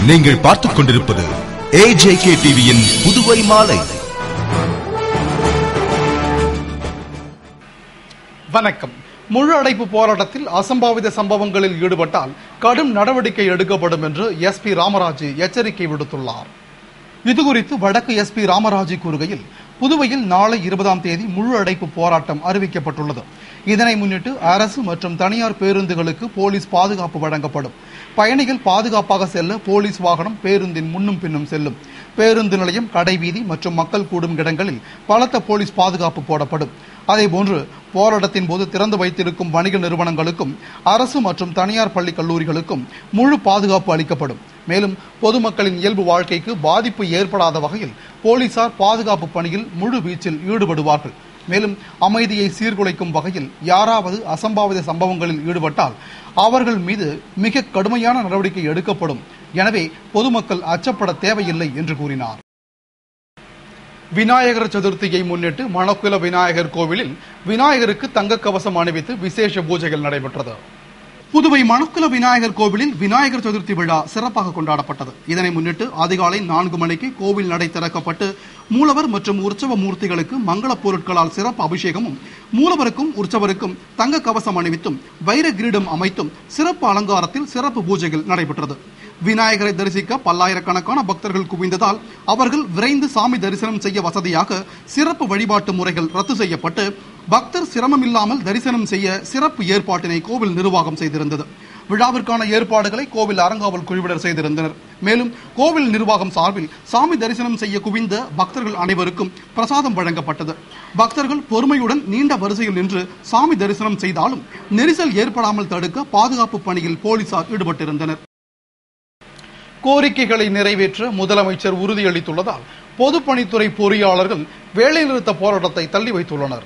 நீங்கள் பார்த்துக் கொண்டிருப்பது AJK டிவியின் புதுவை மாலை. வணக்கம். முழு அடைப்பு போராட்டத்தில் அசம்பாவித சம்பவங்களில் ஈடுபட்டால் கடும் நடவடிக்கை எடுக்கப்படும் என்று SP ராமராஜு எச்சரிக்கை விடுத்துள்ளார். இதுகுறித்து வடக்கு SP ராமராஜு கூறுகையில், புதுவையில் நாளை 20ஆம் தேதி முழு அடைப்பு போராட்டம் அறிவிக்கப்பட்டுள்ளது. இதனை முன்னிட்டு அரசு மற்றும் தனியார் பேருந்துகளுக்கு போலீஸ் பாதுகாப்பு வழங்கப்படும். பயணிகள் பாதுகாப்பாக செல்ல போலீஸ் வாகனம் பேருந்தின் முன்னும் பின்னும் செல்லும். பேருந்து நிலையம், கடைவீதி மற்றும் மக்கள் கூடும் இடங்களில் பலத்த போலீஸ் பாதுகாப்பு போடப்படும். அதேபோன்று போராட்டத்தின் போது திறந்து வைத்திருக்கும் வணிக நிறுவனங்களுக்கும் அரசு மற்றும் தனியார் பள்ளி கல்லூரிகளுக்கும் முழு பாதுகாப்பு அளிக்கப்படும். மேலும் பொதுமக்களின் இயல்பு வாழ்க்கைக்கு பாதிப்பு ஏற்படாத வகையில் போலீசார் பாதுகாப்பு பணியில் முழு வீச்சில் ஈடுபடுவார்கள். மேலும் அமைதியை சீர்குலைக்கும் வகையில் யாராவது அசம்பாவித சம்பவங்களில் ஈடுபட்டால் அவர்கள் மீது மிக கடுமையான நடவடிக்கை எடுக்கப்படும். எனவே பொதுமக்கள் அச்சப்பட தேவையில்லை என்று கூறினார். விநாயகர் சதுர்த்தியை முன்னிட்டு மணக்குள விநாயகர் கோவிலில் விநாயகருக்கு தங்க கவசம் அணிவித்து விசேஷ பூஜைகள் நடைபெற்றது. புதுவை மணக்குள விநாயகர் கோவிலில் விநாயகர் சதுர்த்தி விழா சிறப்பாக கொண்டாடப்பட்டது. இதனை முன்னிட்டு அதிகாலை 4 மணிக்கு கோவில் நடை திறக்கப்பட்டு மூலவர் மற்றும் உற்சவ மூர்த்திகளுக்கு மங்கள பொருட்களால் சிறப்பு அபிஷேகமும், மூலவருக்கும் உற்சவருக்கும் தங்க கவசம் அணிவித்தும் வைர கிரீடம் அமைத்தும் சிறப்பு அலங்காரத்தில் சிறப்பு பூஜைகள் நடைபெற்றது. விநாயகரை தரிசிக்க பல்லாயிரக்கணக்கான பக்தர்கள் குவிந்ததால் அவர்கள் விரைந்து சாமி தரிசனம் செய்ய வசதியாக சிறப்பு வழிபாட்டு முறைகள் ரத்து செய்யப்பட்டு பக்தர் சிரமமில்லாமல் தரிசனம் செய்ய சிறப்பு ஏற்பாட்டினை கோவில் நிர்வாகம் செய்திருந்தது. விழாவிற்கான ஏற்பாடுகளை கோவில் அறங்காவல் குழுவினர் செய்திருந்தனர். மேலும் கோவில் நிர்வாகம் சார்பில் சாமி தரிசனம் செய்ய குவிந்த பக்தர்கள் அனைவருக்கும் பிரசாதம் வழங்கப்பட்டது. பக்தர்கள் பொறுமையுடன் நீண்ட வரிசையில் நின்று சாமி தரிசனம் செய்தாலும் நெரிசல் ஏற்படாமல் தடுக்க பாதுகாப்பு பணியில் போலீசார் ஈடுபட்டிருந்தனர். கோரிக்கைகளை நிறைவேற்ற முதலமைச்சர் உறுதியளித்துள்ளதால் பொதுப்பணித்துறை பொறியாளர்கள் வேலைநிறுத்த போராட்டத்தை தள்ளி வைத்துள்ளனர்.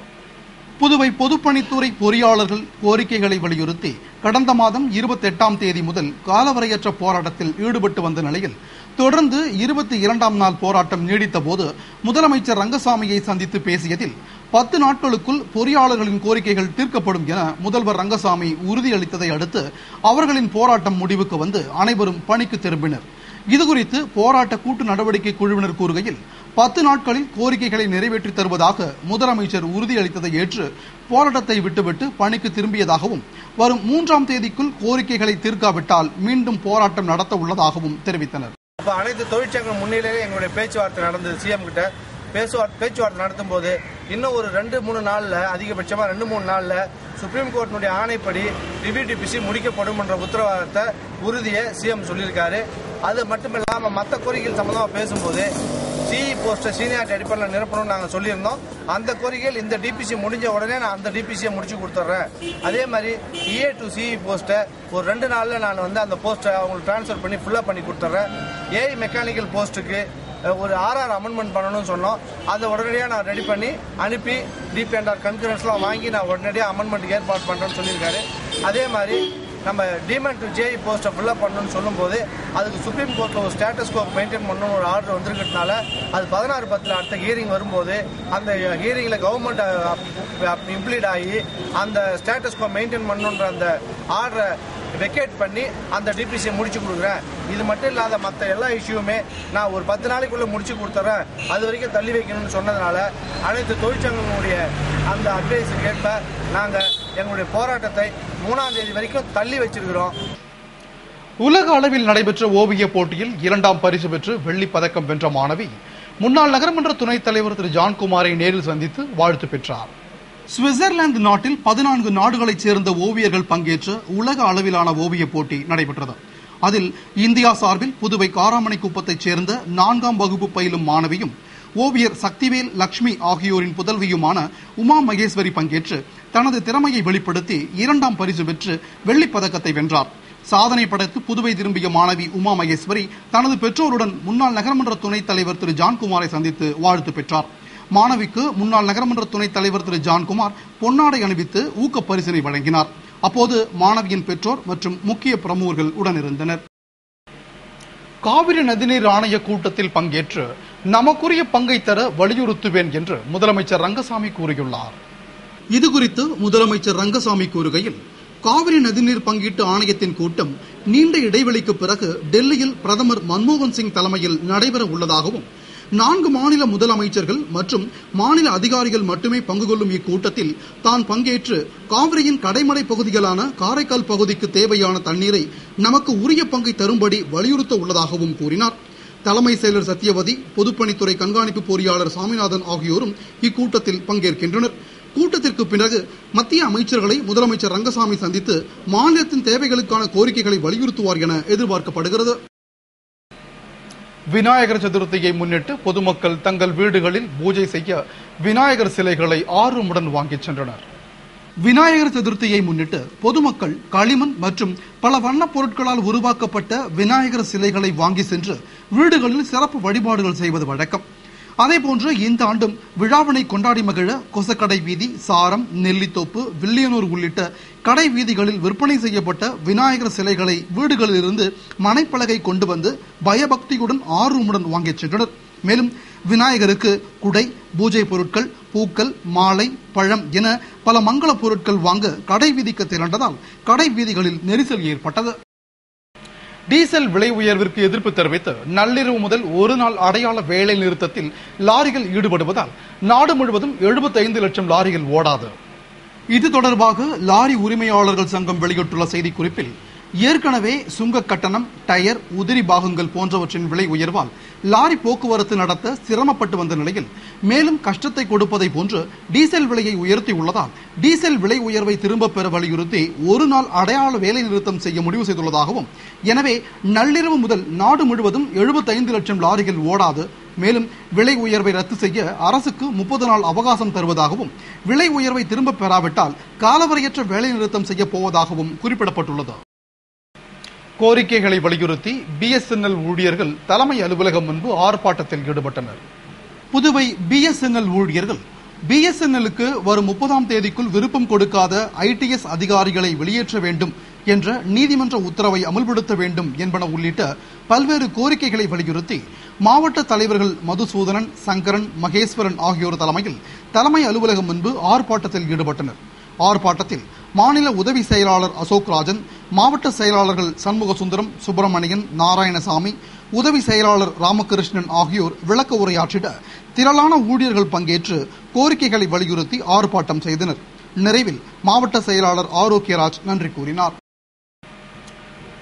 புதுவை பொதுப்பணித்துறை பொறியாளர்கள் கோரிக்கைகளை வலியுறுத்தி கடந்த மாதம் 28ஆம் தேதி முதல் காலவரையற்ற போராட்டத்தில் ஈடுபட்டு வந்த நிலையில் தொடர்ந்து 22ஆம் நாள் போராட்டம் நீடித்த போது முதலமைச்சர் ரங்கசாமியை சந்தித்து பேசியதில் 10 நாட்களுக்குள் பொறியாளர்களின் கோரிக்கைகள் தீர்க்கப்படும் என முதல்வர் ரங்கசாமி உறுதியளித்ததை அடுத்து அவர்களின் போராட்டம் முடிவுக்கு வந்து அனைவரும் பணிக்கு திரும்பினர். இதுகுறித்து போராட்ட கூட்டு நடவடிக்கை குழுவினர் கூறுகையில், 10 நாட்களில் கோரிக்கைகளை நிறைவேற்றி தருவதாக முதலமைச்சர் உறுதியளித்ததை ஏற்று போராட்டத்தை விட்டுவிட்டு பணிக்கு திரும்பியதாகவும், வரும் 3ஆம் தேதிக்குள் கோரிக்கைகளை தீர்க்காவிட்டால் மீண்டும் போராட்டம் நடத்த உள்ளதாகவும் தெரிவித்தனர். அனைத்து தொழிற்சங்க முன்னிலையிலே எங்களுடைய பேச்சுவார்த்தை நடந்தது. சிஎம் கிட்ட பேச்சுவார்த்தை நடத்தும் போது இன்னும் ஒரு 2-3 நாள்ல, அதிகபட்சமா 2-3 நாள்ல சுப்ரீம் கோர்ட்டினுடைய ஆணைப்படி டிபிடிபிசி முடிக்கப்படும் என்ற உத்தரவாதத்தை உறுதியை சிஎம் சொல்லியிருக்காரு. அது மட்டுமில்லாம மற்ற கோரிக்கைகள் சம்பந்தமா பேசும்போது சிஇ போஸ்ட்டை சீனியாரிட்டி அடிப்படையில் நிரப்பணும்னு நாங்கள் சொல்லியிருந்தோம். அந்த கோரிக்கைகள் இந்த டிபிசி முடிஞ்ச உடனே நான் அந்த டிபிசியை முடிச்சு கொடுத்துட்றேன். அதே மாதிரி EA to CE போஸ்ட்டை ஒரு 2 நாளில் நான் அந்த போஸ்ட்டை அவங்களுக்கு டிரான்ஸ்ஃபர் பண்ணி ஃபுல்லாக பண்ணி கொடுத்துட்றேன். ஏஐ மெக்கானிக்கல் போஸ்ட்டுக்கு ஒரு RR அமெண்ட்மெண்ட் பண்ணணும்னு சொன்னோம். அதை உடனடியாக நான் ரெடி பண்ணி அனுப்பி டிபிஎன்ஆர் கன்கரன்ஸ்லாம் வாங்கி நான் உடனடியாக அமெண்ட்மெண்ட் ஏற்பாடு பண்ணுறேன்னு சொல்லியிருக்காரு. அதே மாதிரி நம்ம டிமெண்ட் ஜேஇ போஸ்ட்டை ஃபுல்லாக பண்ணணும்னு சொல்லும்போது அதுக்கு சுப்ரீம் கோர்ட்டில் ஒரு ஸ்டேட்டஸ் கோ மெயின்டைன் பண்ணணும் ஒரு ஆர்டர் வந்திருக்கிறதுனால அது 16/10 அடுத்த ஹியரிங் வரும்போது அந்த ஹியரிங்கில் கவர்மெண்ட் இம்ப்ளீட் ஆகி அந்த ஸ்டேட்டஸ் கோ மெயின்டைன் பண்ணணுன்ற அந்த ஆர்டரை வெக்கேட் பண்ணி அந்த டிபிசியை முடிச்சு கொடுக்குறேன். இது மட்டும் இல்லாத மற்ற எல்லா இஷ்யூமே நான் ஒரு 10 நாளைக்குள்ள முடிச்சு கொடுத்துறேன், அது வரைக்கும் தள்ளி வைக்கணும்னு சொன்னதுனால அனைத்து தொழிற்சங்கங்களுடைய அந்த அட்வைஸுக்கு ஏற்ப நாங்கள் எங்களுடைய போராட்டத்தை 3ஆம் தேதி வரைக்கும் தள்ளி வச்சிருக்கிறோம். உலக அளவில் நடைபெற்ற ஓவிய போட்டியில் 2ஆம் பரிசு பெற்று வெள்ளிப் பதக்கம் வென்ற மாணவி முன்னாள் நகரமன்ற துணைத் தலைவர் திரு ஜான்குமாரை நேரில் சந்தித்து வாழ்த்து பெற்றார். சுவிட்சர்லாந்து நாட்டில் 14 நாடுகளைச் சேர்ந்த ஓவியர்கள் பங்கேற்ற உலக அளவிலான ஓவிய போட்டி நடைபெற்றது. அதில் இந்தியா சார்பில் புதுவை காராமணி குப்பத்தைச் சேர்ந்த 4ஆம் வகுப்பு பயிலும் மாணவியும் ஓவியர் சக்திவேல் லட்சுமி ஆகியோரின் புதல்வியுமான உமா மகேஸ்வரி பங்கேற்று தனது திறமையை வெளிப்படுத்தி 2ஆம் பரிசு பெற்று வெள்ளிப் பதக்கத்தை வென்றார். சாதனை படைத்து புதுவை திரும்பிய மாணவி உமா மகேஸ்வரி தனது பெற்றோருடன் முன்னாள் நகரமன்ற துணைத் தலைவர் திரு ஜான்குமாரை சந்தித்து வாழ்த்து பெற்றார். மாணவிக்கு முன்னாள் நகரமன்ற துணைத் தலைவர் திரு ஜான்குமார் பொன்னாடை அணிவித்து ஊக்க பரிசினை வழங்கினார். அப்போது மாணவியின் பெற்றோர் மற்றும் முக்கிய பிரமுகர்கள் உடனிருந்தனர். காவிரி நதிநீர் ஆணைய கூட்டத்தில் பங்கேற்று நமக்குரிய பங்கை தர வலியுறுத்துவேன் என்று முதலமைச்சர் ரங்கசாமி கூறியுள்ளார். இதுகுறித்து முதலமைச்சர் ரங்கசாமி கூறுகையில், காவிரி நதிநீர் பங்கீட்டு ஆணையத்தின் கூட்டம் நீண்ட இடைவெளிக்கு பிறகு டெல்லியில் பிரதமர் மன்மோகன் சிங் தலைமையில் நடைபெற உள்ளதாகவும் 4 மாநில முதலமைச்சர்கள் மற்றும் மாநில அதிகாரிகள் மட்டுமே பங்கு கொள்ளும் இக்கூட்டத்தில் தான் பங்கேற்று காவிரியின் கடைமடை பகுதிகளான காரைக்கால் பகுதிக்கு தேவையான தண்ணீரை நமக்கு உரிய பங்கை தரும்படி வலியுறுத்த உள்ளதாகவும் கூறினார். தலைமை செயலர் சத்தியவதி, பொதுப்பணித்துறை கண்காணிப்பு பொறியாளர் சாமிநாதன் ஆகியோரும் இக்கூட்டத்தில் பங்கேற்கின்றனர். கூட்டத்திற்கு பிறகு மத்திய அமைச்சர்களை முதலமைச்சர் ரங்கசாமி சந்தித்து மாநிலத்தின் தேவைகளுக்கான கோரிக்கைகளை வலியுறுத்துவார் என எதிர்பார்க்கப்படுகிறது. விநாயகர் சதுர்த்தியை முன்னிட்டு பொதுமக்கள் தங்கள் வீடுகளில் பூஜை செய்ய விநாயகர் சிலைகளை ஆர்வமுடன் வாங்கிச் சென்றனர். விநாயகர் சதுர்த்தியை முன்னிட்டு பொதுமக்கள் களிமண் மற்றும் பல வண்ணப் பொருட்களால் உருவாக்கப்பட்ட விநாயகர் சிலைகளை வாங்கி சென்று வீடுகளில் சிறப்பு வழிபாடுகள் செய்வது வழக்கம். அதேபோன்று இந்த ஆண்டும் விழாவினை கொண்டாடி மகிழ கொசக்கடை வீதி, சாரம், நெல்லித்தோப்பு, வில்லியனூர் உள்ளிட்ட கடை வீதிகளில் விற்பனை செய்யப்பட்ட விநாயகர் சிலைகளை வீடுகளில் இருந்து மனைப்பலகை கொண்டு வந்து பயபக்தியுடன் ஆர்வமுடன் வாங்கிச் சென்றனர். மேலும் விநாயகருக்கு குடை, பூஜை பொருட்கள், பூக்கள், மாலை, பழம் என பல மங்கள பொருட்கள் வாங்க கடை வீதிக்கு திரண்டதால் கடை வீதிகளில் நெரிசல் ஏற்பட்டது. டீசல் விலை உயர்விற்கு எதிர்ப்பு தெரிவித்து நள்ளிரவு முதல் ஒரு நாள் அடையாள வேலை நிறுத்தத்தில் லாரிகள் ஈடுபடுவதால் நாடு முழுவதும் 75 லட்சம் லாரிகள் ஓடாது. இது தொடர்பாக லாரி உரிமையாளர்கள் சங்கம் வெளியிட்டுள்ள செய்திக்குறிப்பில், ஏற்கனவே சுங்க கட்டணம், டயர், உதிரி பாகங்கள் போன்றவற்றின் விலை உயர்வால் லாரி போக்குவரத்து நடத்த சிரமப்பட்டு வந்த நிலையில் மேலும் கஷ்டத்தை கொடுப்பதை போன்று டீசல் விலையை உயர்த்தியுள்ளதால் டீசல் விலை உயர்வை திரும்பப் பெற வலியுறுத்தி ஒரு நாள் அடையாள வேலை நிறுத்தம் செய்ய முடிவு செய்துள்ளதாகவும், எனவே நள்ளிரவு முதல் நாடு முழுவதும் 75 லட்சம் லாரிகள் ஓடாது. மேலும் விலை உயர்வை ரத்து செய்ய அரசுக்கு 30 நாள் அவகாசம் தருவதாகவும், விலை உயர்வை திரும்பப் பெறாவிட்டால் காலவரையற்ற வேலை நிறுத்தம் செய்ய போவதாகவும் குறிப்பிடப்பட்டுள்ளது. கோரிக்கைகளை வலியுறுத்தி BSNL ஊழியர்கள் தலைமை அலுவலகம் முன்பு ஆர்ப்பாட்டத்தில் ஈடுபட்டனர். புதுவை BSNL ஊழியர்கள் BSNLக்கு வரும் 30ஆம் தேதிக்குள் விருப்பம் கொடுக்காத ITS அதிகாரிகளை வெளியேற்ற வேண்டும் என்ற நீதிமன்ற உத்தரவை அமல்படுத்த வேண்டும் என்பன உள்ளிட்ட பல்வேறு கோரிக்கைகளை வலியுறுத்தி மாவட்ட தலைவர்கள் மதுசூதனன், சங்கரன், மகேஸ்வரன் ஆகியோர் தலைமையில் தலைமை அலுவலகம் முன்பு ஆர்ப்பாட்டத்தில் ஈடுபட்டனர். ஆர்ப்பாட்டத்தில் மாநில உதவி செயலாளர் அசோக் ராஜன், மாவட்ட செயலாளர்கள் சண்முக சுந்தரம், சுப்பிரமணியன், நாராயணசாமி, உதவி செயலாளர் ராமகிருஷ்ணன் ஆகியோர் விளக்க உரையாற்றிட திரளான ஊழியர்கள் பங்கேற்று கோரிக்கைகளை வலியுறுத்தி ஆர்ப்பாட்டம் செய்தனர். நிறைவில் மாவட்ட செயலாளர் ஆரோக்கியராஜ் நன்றி கூறினார்.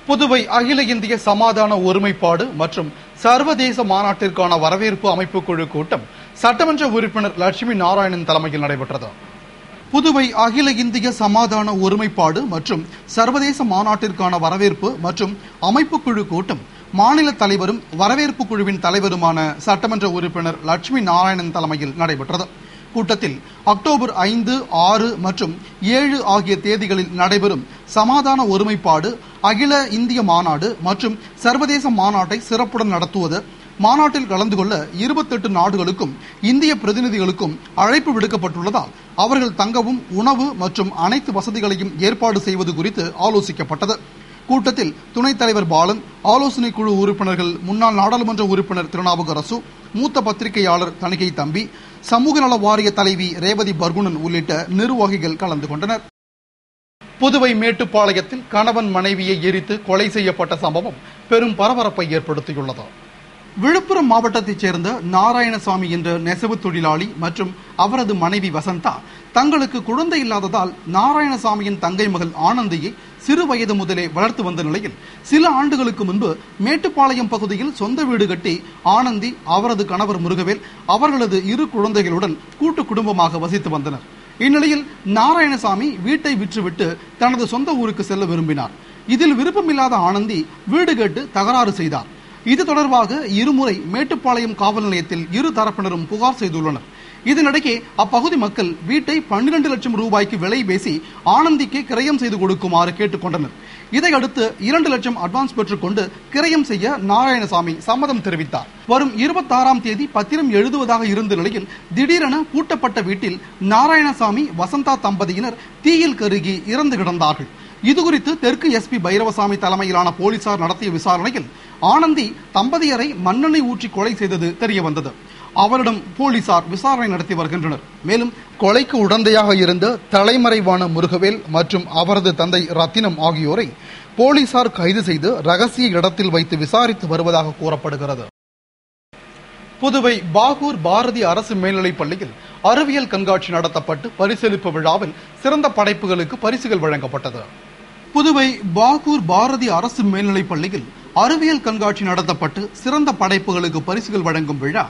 புதுவை அகில இந்திய சமாதான ஒருமைப்பாடு மற்றும் சர்வதேச மாநாட்டிற்கான வரவேற்பு அமைப்பு குழு கூட்டம் சட்டமன்ற உறுப்பினர் லட்சுமி நாராயணன் தலைமையில் நடைபெற்றது. புதுவை அகில இந்திய சமாதான ஒருமைப்பாடு மற்றும் சர்வதேச மாநாட்டிற்கான வரவேற்பு மற்றும் அமைப்பு குழு கூட்டம் மாநில தலைவரும் வரவேற்பு குழுவின் தலைவருமான சட்டமன்ற உறுப்பினர் லட்சுமி நாராயணன் தலைமையில் நடைபெற்றது. கூட்டத்தில் அக்டோபர் 5, 6 மற்றும் 7 ஆகிய தேதிகளில் நடைபெறும் சமாதான ஒருமைப்பாடு, அகில இந்திய மாநாடு மற்றும் சர்வதேச மாநாட்டை சிறப்புடன் நடத்துவது, மாநாட்டில் கலந்து கொள்ள 28 நாடுகளுக்கும் இந்திய பிரதிநிதிகளுக்கும் அழைப்பு விடுக்கப்பட்டுள்ளதால் அவர்கள் தங்கவும் உணவு மற்றும் அனைத்து வசதிகளையும் ஏற்பாடு செய்வது குறித்து ஆலோசிக்கப்பட்டது. கூட்டத்தில் துணைத் தலைவர் பாலன், ஆலோசனை குழு உறுப்பினர்கள் முன்னாள் நாடாளுமன்ற உறுப்பினர் திருநாவுக்கரசு, மூத்த பத்திரிகையாளர் தணிகை தம்பி, சமூக நல வாரிய தலைவி ரேவதி பர்குணன் உள்ளிட்ட நிர்வாகிகள் கலந்து கொண்டனர். புதுவை மேட்டுப்பாளையத்தில் கணவன் மனைவியை எரித்து கொலை செய்யப்பட்ட சம்பவம் பெரும் பரபரப்பை ஏற்படுத்தியுள்ளது. விழுப்புரம் மாவட்டத்தைச் சேர்ந்த நாராயணசாமி என்ற நெசவு தொழிலாளி மற்றும் அவரது மனைவி வசந்தா தங்களுக்கு குழந்தை இல்லாததால் நாராயணசாமியின் தங்கை மகள் ஆனந்தியை சிறு வயது முதலே வளர்த்து வந்த நிலையில் சில ஆண்டுகளுக்கு முன்பு மேட்டுப்பாளையம் பகுதியில் சொந்த வீடு கட்டி ஆனந்தி, அவரது கணவர் முருகவேல் அவர்களது 2 குழந்தைகளுடன் கூட்டு குடும்பமாக வசித்து வந்தனர். இந்நிலையில் நாராயணசாமி வீட்டை விற்றுவிட்டு தனது சொந்த ஊருக்கு செல்ல விரும்பினார். இதில் விருப்பமில்லாத ஆனந்தி வீடு கேட்டு தகராறு செய்தார். இது தொடர்பாக இருமுறை மேட்டுப்பாளையம் காவல் நிலையத்தில் 2 தரப்பினரும் புகார் செய்துள்ளனர். இதனிடையே அப்பகுதி மக்கள் வீட்டை 12 லட்சம் ரூபாய்க்கு விலை பேசி ஆனந்திக்கு கிரயம் செய்து கொடுக்குமாறு கேட்டுக்கொண்டனர். இதையடுத்து 2 லட்சம் அட்வான்ஸ் பெற்றுக்கொண்டு கிரயம் செய்ய நாராயணசாமி சம்மதம் தெரிவித்தார். வரும் 26ஆம் தேதி பத்திரம் எழுதுவதாக இருந்த நிலையில் திடீரென பூட்டப்பட்ட வீட்டில் நாராயணசாமி, வசந்தா தம்பதியினர் தீயில் கருகி இறந்து கிடந்தார்கள். இதுகுறித்து தெற்கு SP பைரவசாமி தலைமையிலான போலீசார் நடத்திய விசாரணையில் ஆனந்தி தம்பதியரை மண்ணெண்ணெய் ஊற்றி கொலை செய்தது தெரிய வந்தது. அவரிடம் போலீசார் விசாரணை நடத்தி வருகின்றனர். மேலும் கொலைக்கு உடந்தையாக இருந்த தலைமறைவான முருகவேல் மற்றும் அவரது தந்தை ரத்தினம் ஆகியோரை போலீசார் கைது செய்து ரகசிய இடத்தில் வைத்து விசாரித்து வருவதாக கூறப்படுகிறது. புதுவை பாகூர் பாரதி அரசு மேல்நிலைப் பள்ளியில் அறிவியல் கண்காட்சி நடத்தப்பட்டு பரிசளிப்பு விழாவில் சிறந்த படைப்புகளுக்கு பரிசுகள் வழங்கப்பட்டது. புதுவை பாகூர் பாரதி அரசு மேல்நிலைப் பள்ளியில் அறிவியல் கண்காட்சி நடத்தப்பட்டு சிறந்த படைப்புகளுக்கு பரிசுகள் வழங்கும் விழா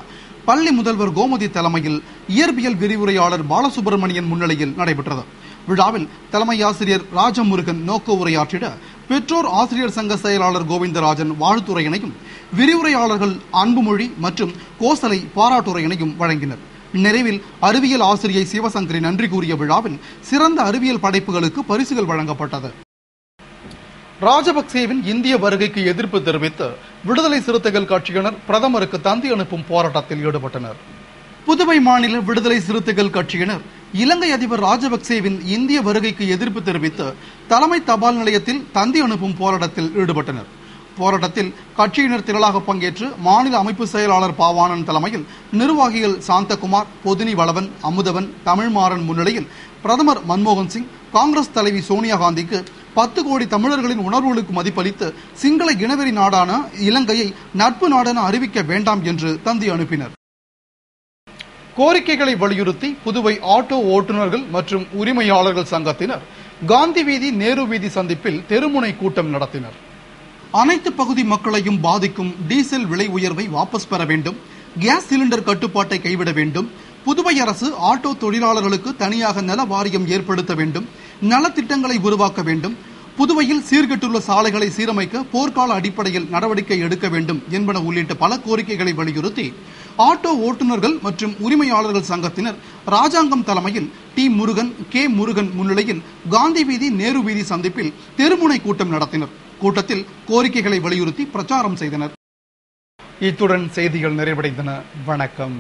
பள்ளி முதல்வர் கோமதி தலைமையில் இயற்பியல் விரிவுரையாளர் பாலசுப்ரமணியன் முன்னிலையில் நடைபெற்றது. விழாவில் தலைமை ஆசிரியர் ராஜமுருகன் நோக்க உரையாற்றிட பெற்றோர் ஆசிரியர் சங்க செயலாளர் கோவிந்தராஜன் வாழ்த்துரையினையும் விரிவுரையாளர்கள் அன்புமொழி மற்றும் கோசலை பாராட்டுரையினையும் வழங்கினர். நிறைவில் அறிவியல் ஆசிரியை சிவசங்கரி நன்றி கூறிய விழாவில் சிறந்த அறிவியல் படைப்புகளுக்கு பரிசுகள் வழங்கப்பட்டது. ராஜபக்சேவின் இந்திய வருகைக்கு எதிர்ப்பு தெரிவித்து விடுதலை சிறுத்தைகள் கட்சியினர் பிரதமருக்கு தந்தி அனுப்பும் போராட்டத்தில் ஈடுபட்டனர். புதுவை மாநில விடுதலை சிறுத்தைகள் கட்சியினர் இலங்கை அதிபர் ராஜபக்சேவின் இந்திய வருகைக்கு எதிர்ப்பு தெரிவித்து தலைமை தபால் நிலையத்தில் தந்தி அனுப்பும் போராட்டத்தில் ஈடுபட்டனர். போராட்டத்தில் கட்சியினர் திரளாக பங்கேற்று மாநில அமைப்பு செயலாளர் பாவாணன் தலைமையில் நிர்வாகிகள் சாந்தகுமார், பொதினி வளவன், அமுதவன், தமிழ்மாறன் முன்னிலையில் பிரதமர் மன்மோகன் சிங், காங்கிரஸ் தலைவி சோனியா காந்திக்கு 10 கோடி தமிழர்களின் உணர்வுகளுக்கு மதிப்பளித்து சிங்கள இனவெறி நாடான இலங்கையை நட்பு நாடென அறிவிக்க வேண்டாம் என்று தந்தி அனுப்பினர். கோரிக்கைகளை வலியுறுத்தி புதுவை ஆட்டோ ஓட்டுநர்கள் மற்றும் உரிமையாளர்கள் சங்கத்தினர் காந்தி வீதி, நேரு வீதி சந்திப்பில் தெருமுனை கூட்டம் நடத்தினர். அனைத்து பகுதி மக்களையும் பாதிக்கும் டீசல் விலை உயர்வை வாபஸ் பெற வேண்டும், கேஸ் சிலிண்டர் கட்டுப்பாட்டை கைவிட வேண்டும், புதுவை அரசு ஆட்டோ தொழிலாளர்களுக்கு தனியாக நல வாரியம் ஏற்படுத்த வேண்டும், நலத்திட்டங்களை உருவாக்க வேண்டும், புதுவையில் சீர்கெட்டுள்ள சாலைகளை சீரமைக்க போர்க்கால அடிப்படையில் நடவடிக்கை எடுக்க வேண்டும் என்பன உள்ளிட்ட பல கோரிக்கைகளை வலியுறுத்தி ஆட்டோ ஓட்டுநர்கள் மற்றும் உரிமையாளர்கள் சங்கத்தினர் ராஜாங்கம் தலைமையில் டி. முருகன், கே. முருகன் முன்னிலையில் காந்தி வீதி, நேரு வீதி சந்திப்பில் தெருமுனை கூட்டம் நடத்தினர். கூட்டத்தில் கோரிக்கைகளை வலியுறுத்தி பிரச்சாரம் செய்தனர். இத்துடன் செய்திகள் நிறைவடைந்தன. வணக்கம்.